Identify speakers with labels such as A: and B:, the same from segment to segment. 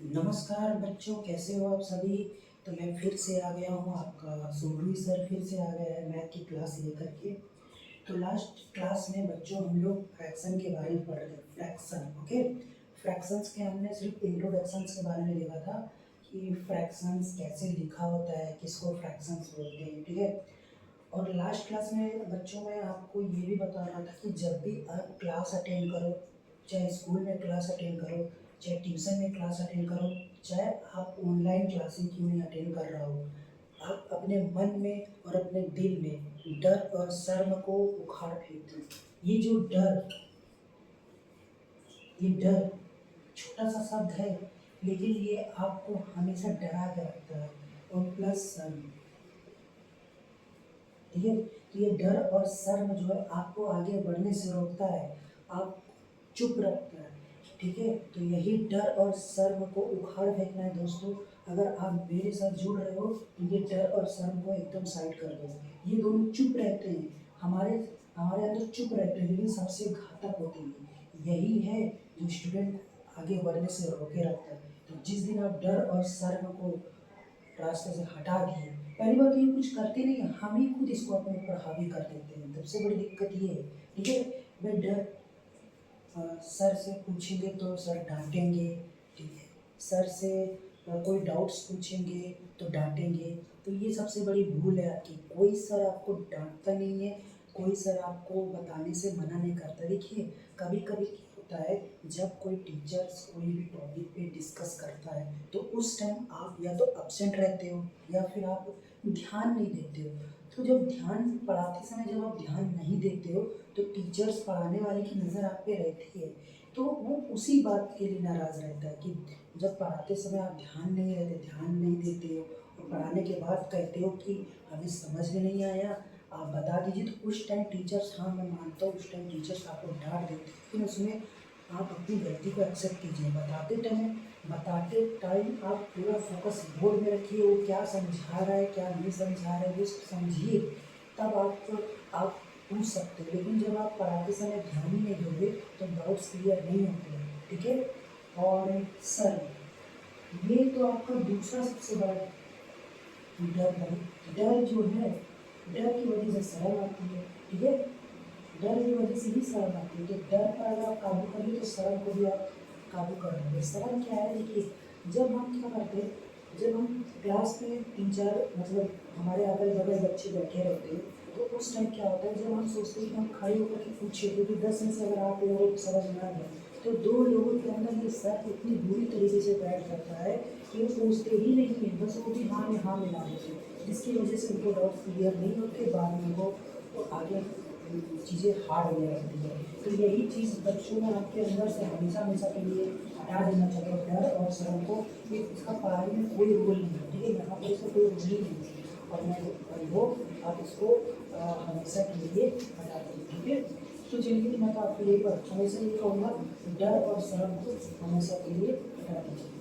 A: नमस्कार बच्चों, कैसे हो आप सभी। तो मैं फिर से आ गया हूँ, आपका सोनू सर फिर से आ गया है मैथ की क्लास लेकर के। तो लास्ट क्लास में बच्चों हम लोग फ्रैक्शन के बारे में पढ़ रहे थे। Fraction, okay. फ्रैक्शंस के हमने सिर्फ इंट्रोडक्शंस के बारे में देखा था कि फ्रैक्शंस कैसे लिखा होता है, किसको फ्रैक्शंस बोलते हैं, ठीक है। और लास्ट क्लास में बच्चों में आपको ये भी बता रहा था कि जब भी आप क्लास अटेंड करो, चाहे स्कूल में क्लास अटेंड करो, चाहे ट्यूशन में क्लास अटेंड करो, चाहे आप ऑनलाइन क्लासेस क्यों नहीं अटेंड कर रहा हो, आप अपने मन में और अपने दिल में डर और शर्म को उखाड़ फेंक दो। ये जो डर, ये डर छोटा सा शब्द है, लेकिन ये आपको हमेशा डरा के रखता है। और प्लस शर्म, ठीक है। तो ये डर और शर्म जो है आपको आगे बढ़ने से रोकता है, आप चुप रखता है, ठीक है। तो यही डर और शर्म को उखाड़ फेंकना है दोस्तों। अगर आप मेरे साथ जुड़ रहे हो तो ये डर और शर्म को एकदम साइड कर दो। ये दोनों चुप रहते हैं, हमारे हमारे अंदर चुप रहते हैं, लेकिन सबसे घातक होते हैं। यही है जो स्टूडेंट को आगे बढ़ने से रोके रखता है। तो जिस दिन आप डर और शर्म को रास्ते से हटा दिए, पहली बात तो ये कुछ करते नहीं है, हम ही खुद इसको अपने ऊपर हावी कर देते हैं। सबसे बड़ी दिक्कत ये है, ठीक है। मैं डर सर से पूछेंगे तो सर डांटेंगे, ठीक है। सर से कोई डाउट्स पूछेंगे तो डांटेंगे। तो ये सबसे बड़ी भूल है आपकी। कोई सर आपको डांटता नहीं है, कोई सर आपको बताने से मना नहीं करता। देखिए, कभी कभी क्या होता है, जब कोई टीचर्स कोई भी टॉपिक पे डिस्कस करता है तो उस टाइम आप या तो एब्सेंट रहते हो या फिर आप ध्यान नहीं देते हो। तो जब ध्यान पढ़ाते समय जब आप ध्यान नहीं देते हो तो टीचर्स, पढ़ाने वाले की नज़र आप पे रहती है, तो वो उसी बात के लिए नाराज़ रहता है कि जब पढ़ाते समय आप ध्यान नहीं देते हो और पढ़ाने के बाद कहते हो कि हमें समझ में नहीं आया, आप बता दीजिए। तो उस टाइम टीचर्स, हाँ मैं मानता हूँ, उस टाइम टीचर्स आपको डांट देते हैं, लेकिन उसमें आप अपनी गलती को एक्सेप्ट कीजिए। बताते टाइम आप पूरा फोकस बोर्ड में रखिए, वो क्या समझा रहा है क्या नहीं समझा रहा है वो समझिए, तब आप पूछ सकते हो। लेकिन जब आप पढ़ाते समय ध्यान ही नहीं दोगे तो डाउट्स क्लियर नहीं होते हैं, ठीक है। और सर, ये तो आपका दूसरा सबसे बड़ा डर है। डर जो है, डर की वजह से शर्म आती है, ठीक है। डर की वजह से ही शर्म आती है। तो डर पर अगर आप काबू करेंगे तो शर्म को भी आप काबू कर लेंगे। शर्म क्या है, देखिए, जब हम क्या करते हैं, जब हम क्लास में टीचर मतलब हमारे अगल बगल बच्चे बैठे रहते हैं, तो उस टाइम क्या होता है, जब हम सोचते हैं कि हम खड़े होकर के पूछे, क्योंकि 10 में से अगर आप लोगों को समझ में आ गया तो 2 लोगों के अंदर ये शक इतनी बुरी तरीके से बैठ जाता है कि वो पूछते ही नहीं है, बस वो भी हाँ में हाँ मिला देते हैं, जिसकी वजह से उनको डाउट क्लियर नहीं होते, बाद में वो आगे चीज़ें हार्ड होने लगती है। तो यही चीज़ बच्चों में आपके अंदर से हमेशा हमेशा के लिए हटा देना चाहिए, डर और शर्म को। ये इसका पढ़ाई में कोई रोल नहीं है, ठीक है, यहाँ पर इसका कोई रोल ही नहीं है। और मैं आई होप आप इसको हमेशा के लिए हटा दें, ठीक है। तो चलिए, मैं तो आपके लिए हमेशा ये कहूँगा, डर और शर्म को हमेशा के लिए हटा दीजिए।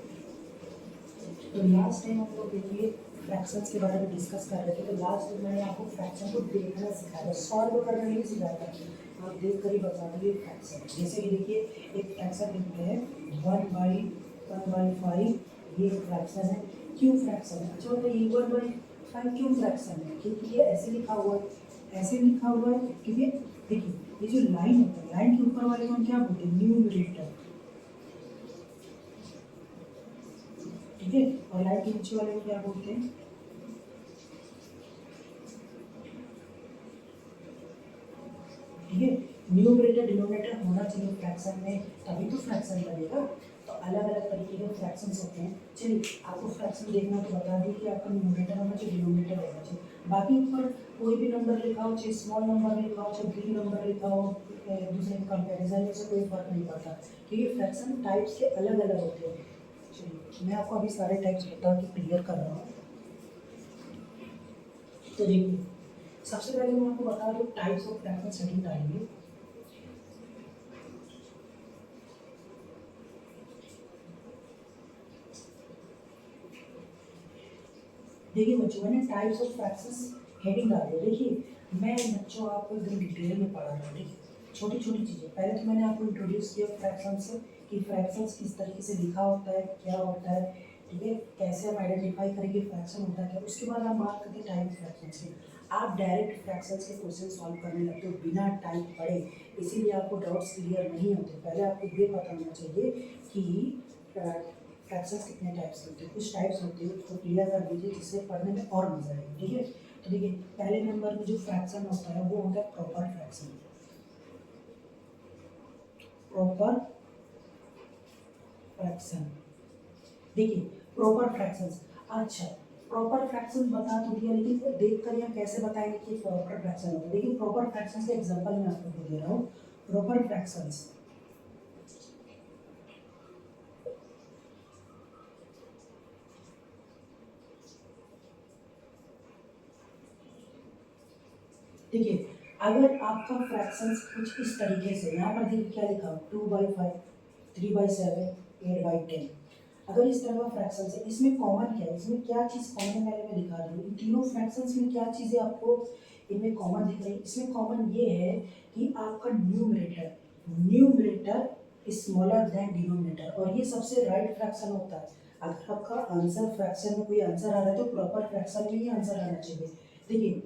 A: तो लास्ट टाइम हम लोग देखिए फ्रैक्शंस के बारे में डिस्कस कर रहे थे। तो लास्ट टाइम मैंने आपको फ्रैक्शन को देखना सिखाया था, सॉल्व करना नहीं सिखाया था। आप देख कर ही बता दीजिए फ्रैक्शन। जैसे कि देखिए, एक फ्रैक्शन लिखते हैं 1/5, ये एक फ्रैक्शन है। क्यों फ्रैक्शन है? अच्छा बताइए, 1/5 क्यों फ्रैक्शन है? क्योंकि ये ऐसे लिखा हुआ है, ऐसे लिखा हुआ है, क्योंकि देखिए ये जो लाइन होता है, लाइन के ऊपर वाले को हम क्या बोलते हैं? न्यूमरेटर, ठीक है। और लाइन के नीचे वाले को क्या बोलते हैं? ठीक है। न्यूमरेटर डिनोमिनेटर होना चाहिए फ्रैक्शन में, तभी तो फ्रैक्शन बनेगा। तो अलग अलग तरीके के फ्रैक्शंस होते हैं। चलिए, आपको फ्रैक्शन देखना तो बता दी कि आपका न्यूमरेटर होना चाहिए, डिनोमिनेटर होना चाहिए। बाकी ऊपर कोई भी नंबर लिखा हो, चाहे स्मॉल नंबर लिखा हो, चाहे बिग नंबर लिखा हो, एक दूसरे के कंपेरिजन में से कोई फर्क नहीं पड़ता, क्योंकि फ्रैक्शन टाइप्स के अलग अलग होते हैं। चलिए, मैं आपको अभी सारे टाइप्स बता के क्लियर कर रहा हूँ। तो देखिए, सबसे पहले मैं आपको बता दूँ टाइप्स ऑफ फ्रैक्शन सेटिंग डालेंगे। देखिए बच्चों, मैंने टाइप्स ऑफ फ्रैक्शंस हेडिंग डाली है। देखिए, मैं बच्चों आपको एकदम डिटेल में पढ़ा रहा हूँ, ठीक है। छोटी छोटी चीज़ें, पहले तो मैंने आपको इंट्रोड्यूस किया फ्रैक्शन से कि फ्रैक्शंस किस तरीके से लिखा होता है, क्या होता है, ठीक है, कैसे हम आइडेंटिफाई करेंगे फ्रैक्शन होता है क्या। उसके बाद हम बात करते हैं टाइप फ्रैक्शंस की। आप डायरेक्ट फ्रैक्शंस के क्वेश्चन सॉल्व करने लगते हो बिना टाइप पढ़े, इसीलिए आपको डाउट्स क्लियर नहीं होते। पहले आपको ये पता होना चाहिए कि फ्रैक्शंस कितने टाइप्स होते हैं, कुछ टाइप्स होते हैं, उसको क्लियर कर दीजिए जिससे पढ़ने में और मजा आएगा, ठीक है। तो देखिए पहले नंबर में जो फ्रैक्शन होता है वो होता है प्रॉपर फ्रैक्शन। प्रॉपर फ्रैक्शन, देखिए प्रॉपर फ्रैक्शंस, अच्छा प्रॉपर फ्रैक्शन बता तो दिया, लेकिन देख कर यहाँ कैसे बताएंगे कि प्रॉपर फ्रैक्शन होता है। देखिए प्रॉपर फ्रैक्शंस का एग्जांपल मैं आपको दे रहा हूँ। प्रॉपर फ्रैक्शंस, देखिए अगर आपका फ्रैक्शंस कुछ इस तरीके से, यहाँ पर देखिए क्या लिखा हो, 2/5, 3/7, 8/10, अगर इस तरह का फ्रैक्शन है, इसमें कॉमन क्या है, इसमें क्या चीज़ कॉमन है पहले मैं दिखा रही हूँ। इन तीनों फ्रैक्शंस में क्या चीज़ें आपको इनमें कॉमन दिख रही है। इसमें कॉमन ये है कि आपका numerator numerator smaller than denominator, और ये सबसे राइट फ्रैक्शन होता है। अगर आपका आंसर फ्रैक्शन में कोई आंसर आ रहा है तो प्रॉपर फ्रैक्शन में ही आंसर आना चाहिए। देखिए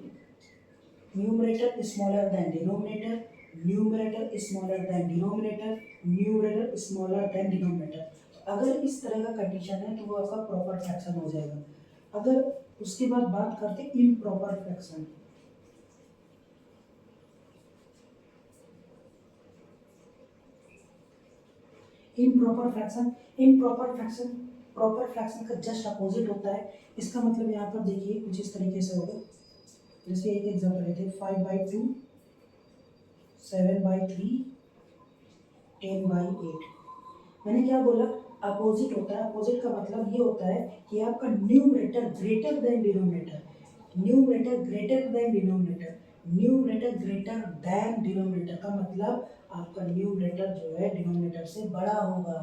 A: numerator smaller than denominator, numerator smaller than denominator, numerator smaller than denominator. अगर इस तरह का कंडीशन है तो वो आपका प्रॉपर फ्रैक्शन हो जाएगा। अगर उसके बाद बात करते improper fraction, improper fraction, improper fraction proper fraction का जस्ट अपोजिट होता है। इसका मतलब यहाँ पर देखिए कुछ इस तरीके से होगा, जैसे एक एग्जाम्पल लेते हैं 5/2, 7/3, 10/8। मैंने क्या बोला, अपोजिट होता है। अपोजिट का मतलब ये होता है कि आपका numerator greater than denominator, numerator greater than denominator, numerator greater than denominator का मतलब आपका न्यूमरेटर जो है डिनोमिनेटर से बड़ा होगा।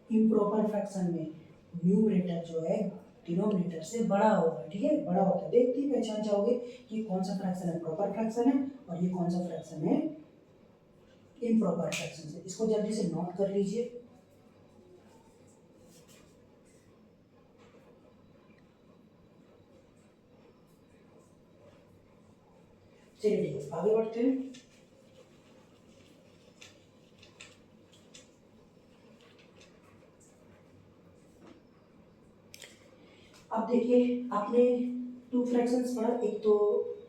A: इम्प्रॉपर फ्रैक्शन में न्यूमरेटर जो है डिनोमिनेटर से बड़ा होगा, ठीक है, बड़ा होता है। देखते ही पहचान जाओगे कि कौन सा फ्रैक्शन है प्रॉपर फ्रैक्शन है और ये कौन सा फ्रैक्शन है इम्प्रॉपर फ्रैक्शन है। इसको जल्दी से नोट कर लीजिए। चलिए ठीक है, आगे बढ़ते हैं। अब देखिए आपने टू फ्रैक्शंस पढ़ा, एक तो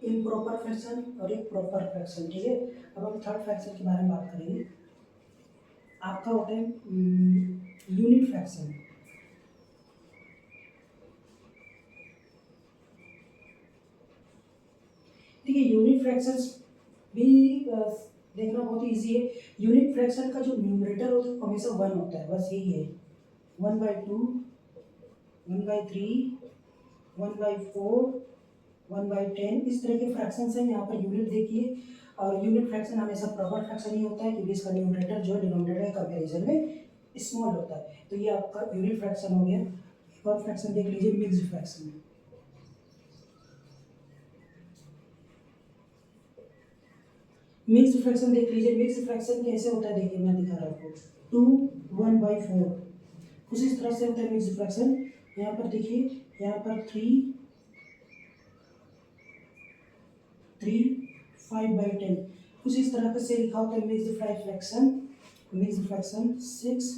A: इम्प्रॉपर फ्रैक्शन और एक प्रॉपर फ्रैक्शन, ठीक है। अब हम थर्ड फ्रैक्शन के बारे में बात करेंगे। आपका होता है यूनिट फ्रैक्शन। देखिए यूनिट फ्रैक्शंस भी देखना बहुत ही ईजी है। यूनिट फ्रैक्शन का जो न्यूमरेटर होता है हमेशा 1 होता है, बस यही है। 1/2, 1/3, 1/4, 1/10, इस तरह के फ्रैक्शंस हैं। यहाँ पर यूनिट देखिए, और यूनिट फ्रैक्शन हमेशा प्रॉपर फ्रैक्शन ही होता है क्योंकि इसका न्यूमरेटर जो है डिनोमिनेटर के कंपैरिजन में स्मॉल होता है। तो ये आपका यूनिट फ्रैक्शन हो गया। एक और फ्रैक्शन देख लीजिए, मिक्स्ड फ्रैक्शन। मिक्स्ड फ्रैक्शन देख लीजिए, मिक्स्ड फ्रैक्शन कैसे होता है देखिए मैं दिखा रहा हूँ आपको। 2 1/4 कुछ इस तरह से होता है मिक्स्ड फ्रैक्शन। यहाँ पर देखिए, यहाँ पर 3 5/10 कुछ इस तरह से लिखा होता है मिक्स्ड फ्रैक्शन। Mixed fraction 6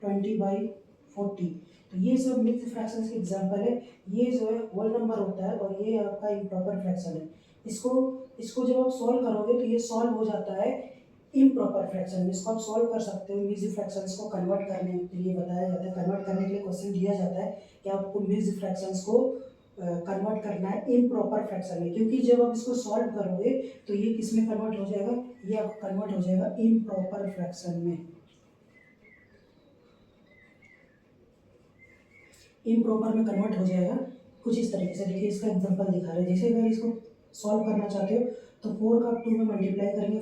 A: 20/40। तो ये सब मिक्स्ड फ्रैक्शन के एग्जांपल है। ये जो है होल नंबर होता है और ये आपका इम्प्रॉपर फ्रैक्शन है। इसको इसको जब आप सॉल्व करोगे तो ये सॉल्व हो जाता है इम्प्रॉपर फ्रैक्शन में। इसको आप सॉल्व कर सकते हो। मिक्स्ड फ्रैक्शंस को कन्वर्ट करने के लिए बताया जाता है, कन्वर्ट करने के लिए क्वेश्चन दिया जाता है कि आपको मिक्स्ड फ्रैक्शंस को कन्वर्ट करना है इम्प्रॉपर फ्रैक्शन में, क्योंकि जब आप इसको सॉल्व करोगे तो ये किस में कन्वर्ट हो जाएगा, ये आपको कन्वर्ट हो जाएगा इम्प्रॉपर फ्रैक्शन में। इम्प्रॉपर में कन्वर्ट हो जाएगा कुछ इस तरीके से। देखिए इसका एग्जांपल दिखा रहे हैं, जैसे अगर इसको सॉल्व करना चाहते हो तो 4 का 2 में मल्टीप्लाई करेंगे